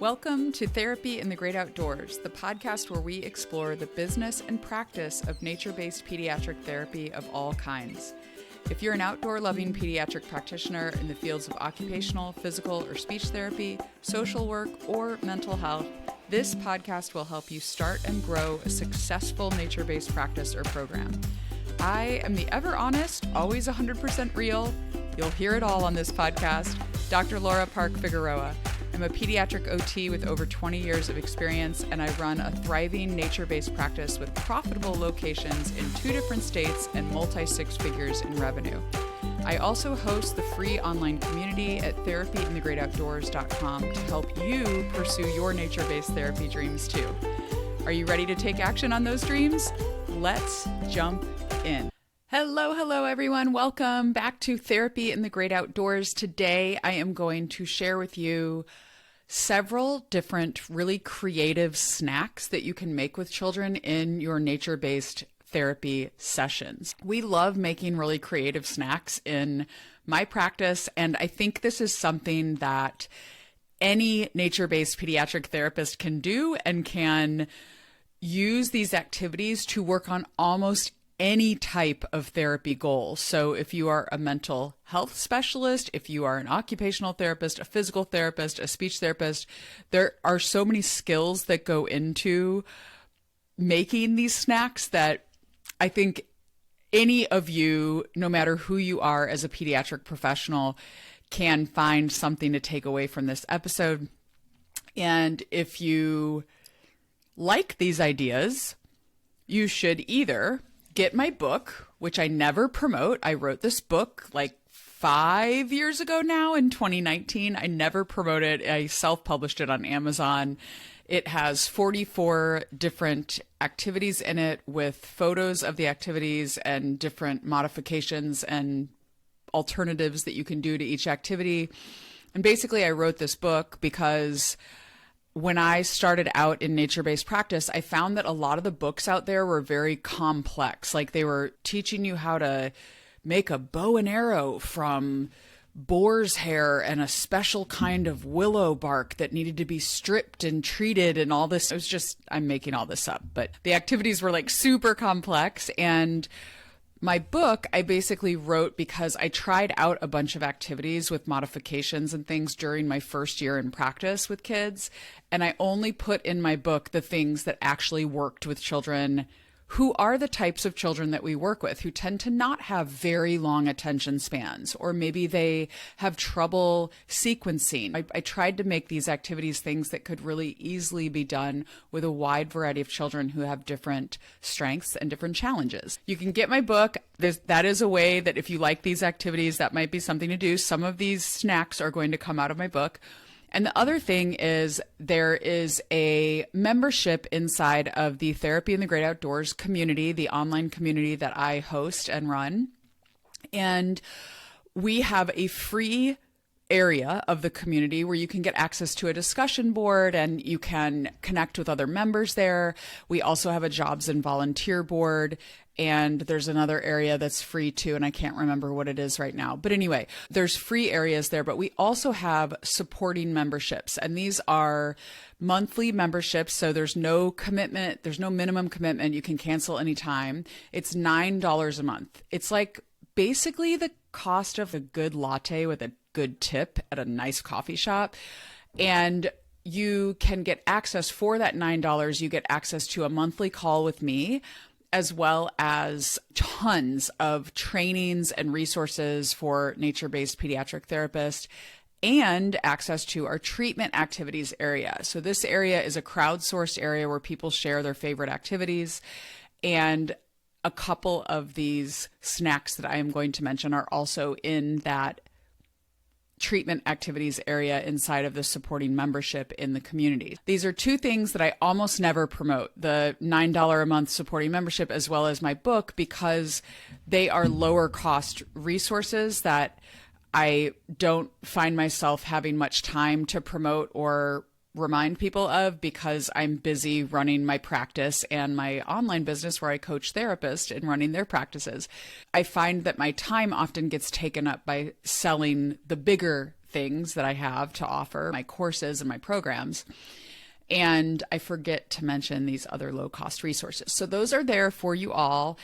Welcome to Therapy in the Great Outdoors, the podcast where we explore the business and practice of nature-based pediatric therapy of all kinds. If you're an outdoor-loving pediatric practitioner in the fields of occupational, physical, or speech therapy, social work, or mental health, this podcast will help you start and grow a successful nature-based practice or program. I am the ever honest, always 100% real, you'll hear it all on this podcast, Dr. Laura Park Figueroa. I'm a pediatric OT with over 20 years of experience, and I run a thriving nature-based practice with profitable locations in 2 different states and multi-six figures in revenue. I also host the free online community at therapyinthegreatoutdoors.com to help you pursue your nature-based therapy dreams too. Are you ready to take action on those dreams? Let's jump in. Hello, everyone. Welcome back to Therapy in the Great Outdoors. Today, I am going to share with you several different really creative snacks that you can make with children in your nature-based therapy sessions. We love making really creative snacks in my practice, and I think this is something that any nature-based pediatric therapist can do and can use these activities to work on almost any type of therapy goal. So if you are a mental health specialist, if you are an occupational therapist, a physical therapist, a speech therapist, there are so many skills that go into making these snacks that I think any of you, no matter who you are as a pediatric professional, can find something to take away from this episode. And if you like these ideas, you should either get my book, which I never promote. I wrote this book like 5 years ago now in 2019. I never promote it. I self-published it on Amazon. It has 44 different activities in it with photos of the activities and different modifications and alternatives that you can do to each activity. And basically, I wrote this book because when I started out in nature-based practice, I found that a lot of the books out there were very complex. Like they were teaching you how to make a bow and arrow from boar's hair and a special kind of willow bark that needed to be stripped and treated and all this. It was just, I'm making all this up, but the activities were like super complex. And my book, I basically wrote because I tried out a bunch of activities with modifications and things during my first year in practice with kids. And I only put in my book the things that actually worked with children who are the types of children that we work with, who tend to not have very long attention spans, or maybe they have trouble sequencing. I tried to make these activities things that could really easily be done with a wide variety of children who have different strengths and different challenges. You can get my book. That is a way that if you like these activities, that might be something to do. Some of these snacks are going to come out of my book. And the other thing is there is a membership inside of the Therapy in the Great Outdoors community, the online community that I host and run. And we have a free area of the community where you can get access to a discussion board and you can connect with other members there. We also have a jobs and volunteer board. And there's another area that's free too, and I can't remember what it is right now. But anyway, there's free areas there, but we also have supporting memberships. And these are monthly memberships, so there's no commitment, there's no minimum commitment. You can cancel anytime. It's $9 a month. It's like basically the cost of a good latte with a good tip at a nice coffee shop. And you can get access for that $9. You get access to a monthly call with me, as well as tons of trainings and resources for nature-based pediatric therapists, and access to our treatment activities area. So this area is a crowdsourced area where people share their favorite activities. And a couple of these snacks that I am going to mention are also in that treatment activities area inside of the supporting membership in the community. These are 2 things that I almost never promote, the $9 a month supporting membership as well as my book, because they are lower cost resources that I don't find myself having much time to promote or remind people of because I'm busy running my practice and my online business where I coach therapists and running their practices. I find that my time often gets taken up by selling the bigger things that I have to offer, my courses and my programs. And I forget to mention these other low-cost resources. So those are there for you all.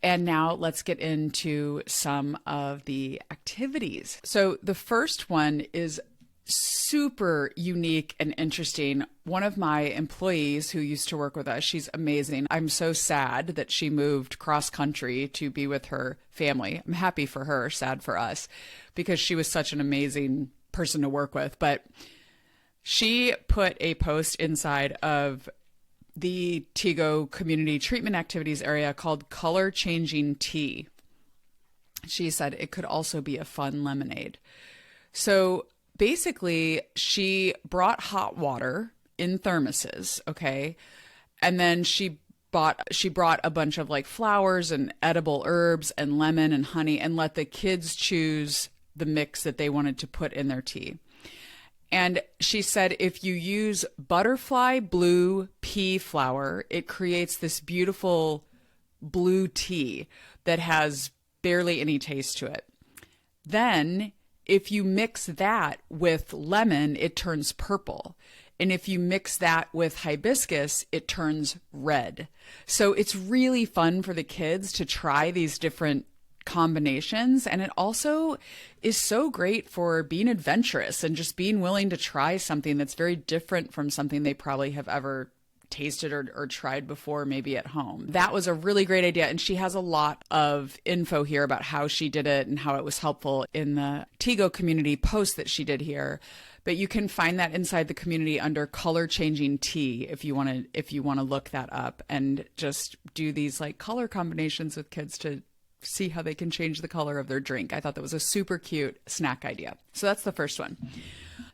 And now let's get into some of the activities. So the first one is super unique and interesting. One of my employees who used to work with us, she's amazing. I'm so sad that she moved cross country to be with her family. I'm happy for her, sad for us, because she was such an amazing person to work with. But she put a post inside of the Tego community treatment activities area called Color Changing Tea. She said it could also be a fun lemonade. So basically, she brought hot water in thermoses, okay? And then she brought a bunch of like flowers and edible herbs and lemon and honey and let the kids choose the mix that they wanted to put in their tea. And she said if you use butterfly blue pea flower, it creates this beautiful blue tea that has barely any taste to it. Then if you mix that with lemon, it turns purple. And if you mix that with hibiscus, it turns red. So it's really fun for the kids to try these different combinations. And it also is so great for being adventurous and just being willing to try something that's very different from something they probably have ever tasted or tried before, maybe at home. That was a really great idea. And she has a lot of info here about how she did it and how it was helpful in the Tego community post that she did here. But you can find that inside the community under Color Changing Tea if you want to look that up and just do these like color combinations with kids to see how they can change the color of their drink. I thought that was a super cute snack idea. So that's the first one.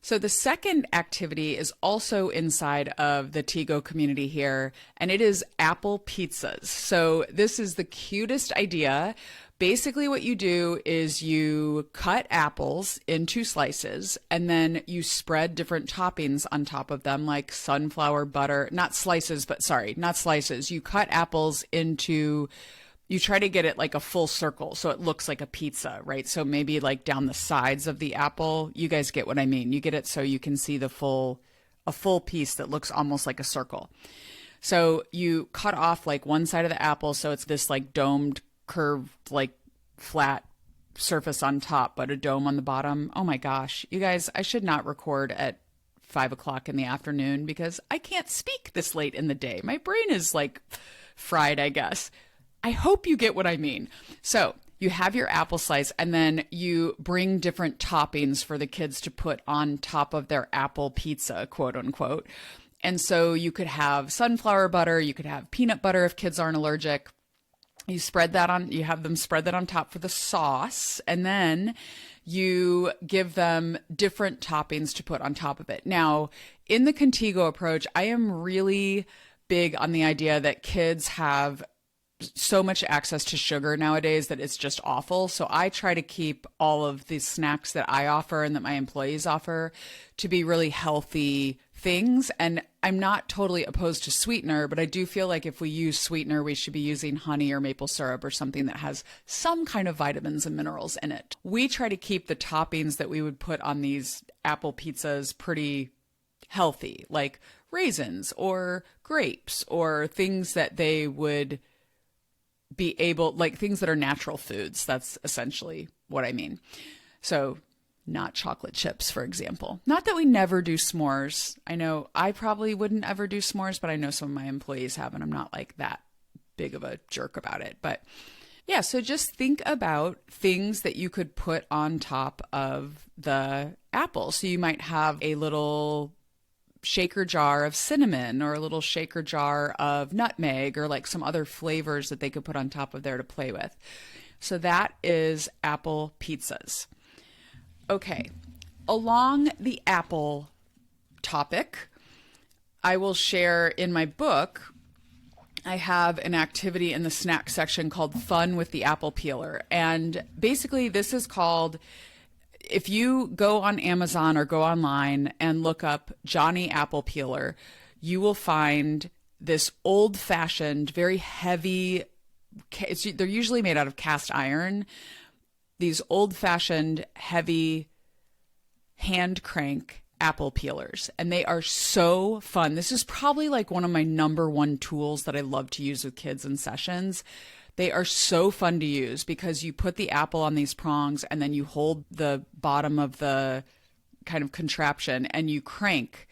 So the second activity is also inside of the Tego community here, and it is apple pizzas. So this is the cutest idea. Basically what you do is you cut apples into slices and then you spread different toppings on top of them like sunflower butter, not slices. You cut apples into, you try to get it like a full circle so it looks like a pizza, right? So maybe like down the sides of the apple. You guys get what I mean. You get it so you can see a full piece that looks almost like a circle. So you cut off like one side of the apple so it's this like domed, curved, like flat surface on top, but a dome on the bottom. Oh my gosh, you guys, I should not record at 5 o'clock in the afternoon because I can't speak this late in the day. My brain is like fried, I guess. I hope you get what I mean. So you have your apple slice and then you bring different toppings for the kids to put on top of their apple pizza, quote unquote. And so you could have sunflower butter, you could have peanut butter if kids aren't allergic. You have them spread that on top for the sauce, and then you give them different toppings to put on top of it. Now, in the Contigo approach, I am really big on the idea that kids have so much access to sugar nowadays that it's just awful. So I try to keep all of the snacks that I offer and that my employees offer to be really healthy things. And I'm not totally opposed to sweetener, but I do feel like if we use sweetener, we should be using honey or maple syrup or something that has some kind of vitamins and minerals in it. We try to keep the toppings that we would put on these apple pizzas pretty healthy, like raisins or grapes or things that they would be able, like things that are natural foods. That's essentially what I mean. So not chocolate chips, for example. Not that we never do s'mores. I know I probably wouldn't ever do s'mores, but I know some of my employees have, and I'm not like that big of a jerk about it. But yeah, so just think about things that you could put on top of the apple. So you might have a little shaker jar of cinnamon or a little shaker jar of nutmeg or like some other flavors that they could put on top of there to play with. So that is apple pizzas. Okay, along the apple topic, I will share in my book, I have an activity in the snack section called Fun with the Apple Peeler. And basically this is called, if you go on Amazon or go online and look up Johnny Apple Peeler, you will find this old-fashioned, very heavy, they're usually made out of cast iron, these old-fashioned, heavy hand crank apple peelers, and they are so fun. This is probably like one of my number one tools that I love to use with kids in sessions. They are so fun to use because you put the apple on these prongs and then you hold the bottom of the kind of contraption and you crank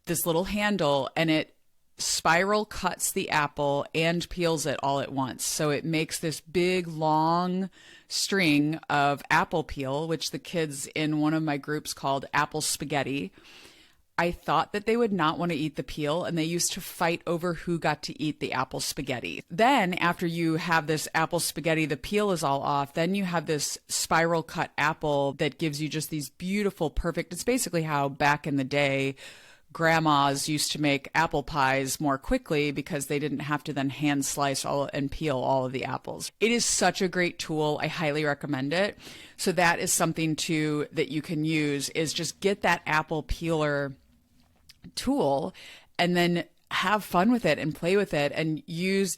this little handle, and it spiral cuts the apple and peels it all at once. So it makes this big long string of apple peel, which the kids in one of my groups called apple spaghetti. I thought that they would not want to eat the peel, and they used to fight over who got to eat the apple spaghetti. Then after you have this apple spaghetti, the peel is all off. Then you have this spiral cut apple that gives you just these beautiful, perfect, it's basically how back in the day, grandmas used to make apple pies more quickly because they didn't have to then hand slice all and peel all of the apples. It is such a great tool. I highly recommend it. So that is something that you can use, is just get that apple peeler tool and then have fun with it and play with it and use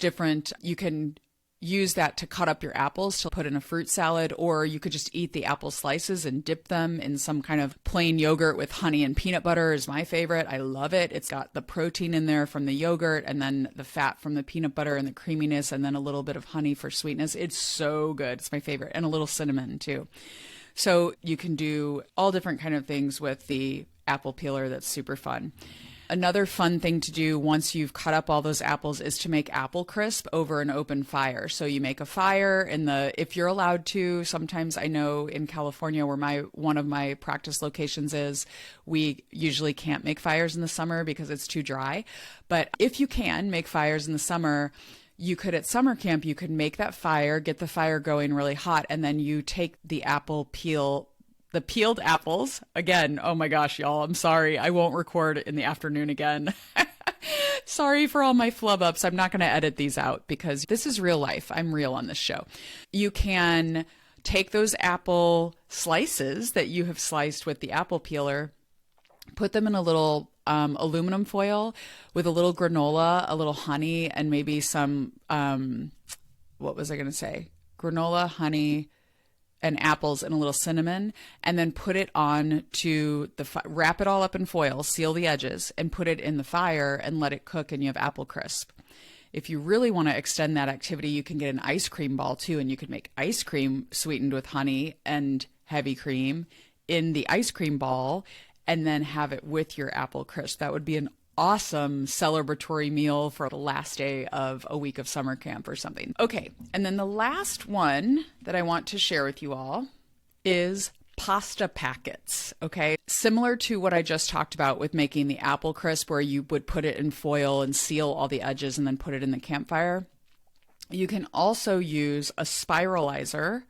you can use that to cut up your apples to put in a fruit salad, or you could just eat the apple slices and dip them in some kind of plain yogurt with honey and peanut butter is my favorite. I love it. It's got the protein in there from the yogurt and then the fat from the peanut butter and the creaminess and then a little bit of honey for sweetness. It's so good. It's my favorite. And a little cinnamon too. So you can do all different kind of things with the apple peeler. That's super fun. Another fun thing to do once you've cut up all those apples is to make apple crisp over an open fire. So you make a fire if you're allowed to. Sometimes I know in California, where one of my practice locations is, we usually can't make fires in the summer because it's too dry. But if you can make fires in the summer, you could, at summer camp, you could make that fire, get the fire going really hot, and then you take the peeled apples. Again, oh my gosh, y'all, I'm sorry. I won't record in the afternoon again. Sorry for all my flub ups. I'm not going to edit these out because this is real life. I'm real on this show. You can take those apple slices that you have sliced with the apple peeler, put them in a little aluminum foil with a little granola, a little honey, and maybe some, what was I going to say? Granola, honey, and apples and a little cinnamon, and then put it on to wrap it all up in foil, seal the edges, and put it in the fire and let it cook, and you have apple crisp. If you really want to extend that activity, you can get an ice cream ball too, and you could make ice cream sweetened with honey and heavy cream in the ice cream ball, and then have it with your apple crisp. That would be an awesome celebratory meal for the last day of a week of summer camp or something. Okay, and then the last one that I want to share with you all is pasta packets, okay? Similar to what I just talked about with making the apple crisp, where you would put it in foil and seal all the edges and then put it in the campfire. You can also use a spiralizer,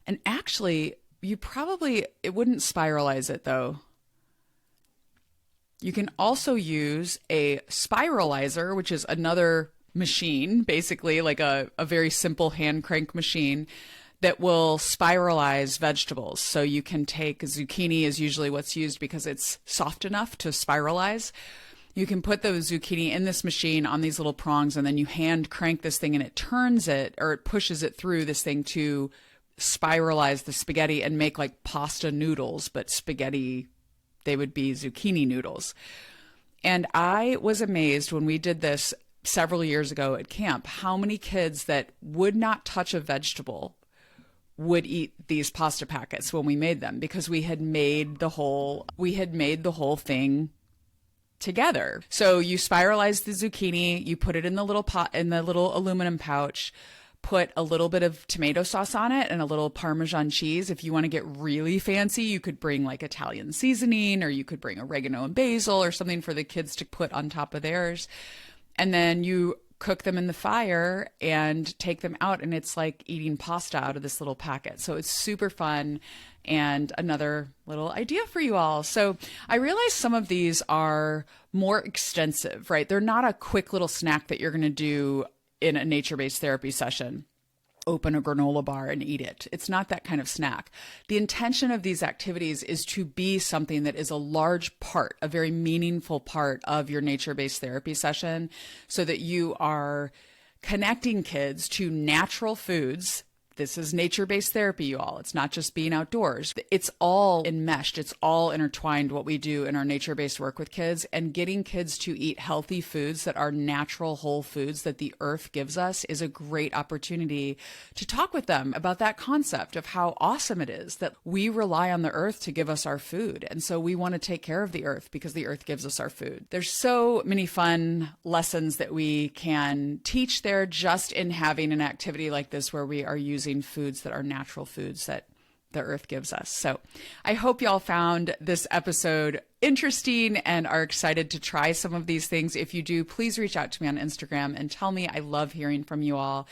and actually, it wouldn't spiralize it though. You can also use a spiralizer, which is another machine, basically like a very simple hand crank machine that will spiralize vegetables. So you can take zucchini is usually what's used because it's soft enough to spiralize. You can put the zucchini in this machine on these little prongs, and then you hand crank this thing and it turns it, or it pushes it through this thing to spiralize the spaghetti and make like pasta noodles, but spaghetti, they would be zucchini noodles. And I was amazed when we did this several years ago at camp, how many kids that would not touch a vegetable would eat these pasta packets when we made them, because we had made the whole thing together. So you spiralize the zucchini, you put it in the little pot, in the little aluminum pouch, put a little bit of tomato sauce on it and a little Parmesan cheese. If you want to get really fancy, you could bring like Italian seasoning, or you could bring oregano and basil or something for the kids to put on top of theirs. And then you cook them in the fire and take them out, and it's like eating pasta out of this little packet. So it's super fun, and another little idea for you all. So I realize some of these are more extensive, right? They're not a quick little snack that you're going to do in a nature-based therapy session. Open a granola bar and eat it. It's not that kind of snack. The intention of these activities is to be something that is a large part, a very meaningful part of your nature-based therapy session, so that you are connecting kids to natural foods This is nature-based therapy, you all. It's not just being outdoors. It's all enmeshed. It's all intertwined, what we do in our nature-based work with kids. And getting kids to eat healthy foods that are natural whole foods that the earth gives us is a great opportunity to talk with them about that concept of how awesome it is that we rely on the earth to give us our food. And so we want to take care of the earth because the earth gives us our food. There's so many fun lessons that we can teach there just in having an activity like this where we are using foods that are natural foods that the earth gives us. So I hope y'all found this episode interesting and are excited to try some of these things. If you do, please reach out to me on Instagram and tell me. I love hearing from you all.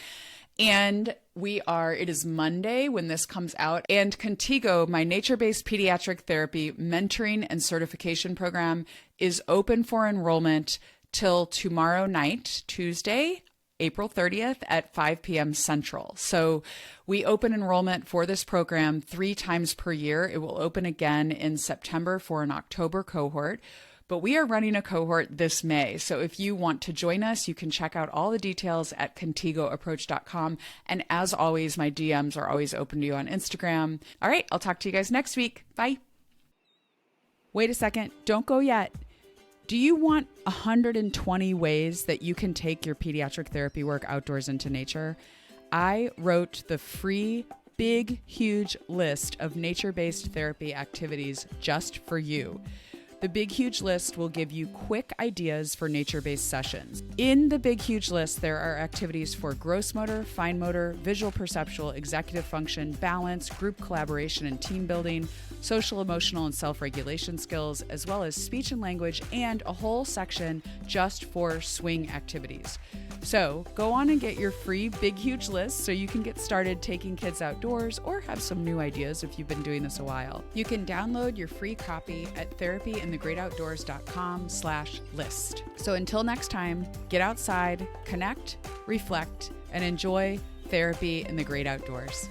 And it is Monday when this comes out, and Contigo, my nature-based pediatric therapy mentoring and certification program, is open for enrollment till tomorrow night, Tuesday, April 30th at 5 p.m. Central. So we open enrollment for this program 3 times per year. It will open again in September for an October cohort, but we are running a cohort this May. So if you want to join us, you can check out all the details at contigoapproach.com. And as always, my DMs are always open to you on Instagram. All right, I'll talk to you guys next week. Bye. Wait a second. Don't go yet. Do you want 120 ways that you can take your pediatric therapy work outdoors into nature? I wrote the free, big, huge list of nature-based therapy activities just for you. The Big Huge List will give you quick ideas for nature-based sessions. In the Big Huge List, there are activities for gross motor, fine motor, visual perceptual, executive function, balance, group collaboration and team building, social, emotional, and self-regulation skills, as well as speech and language, and a whole section just for swing activities. So go on and get your free Big Huge List so you can get started taking kids outdoors or have some new ideas if you've been doing this a while. You can download your free copy at therapyinthegreatoutdoors.com/list. So until next time, get outside, connect, reflect, and enjoy therapy in the great outdoors.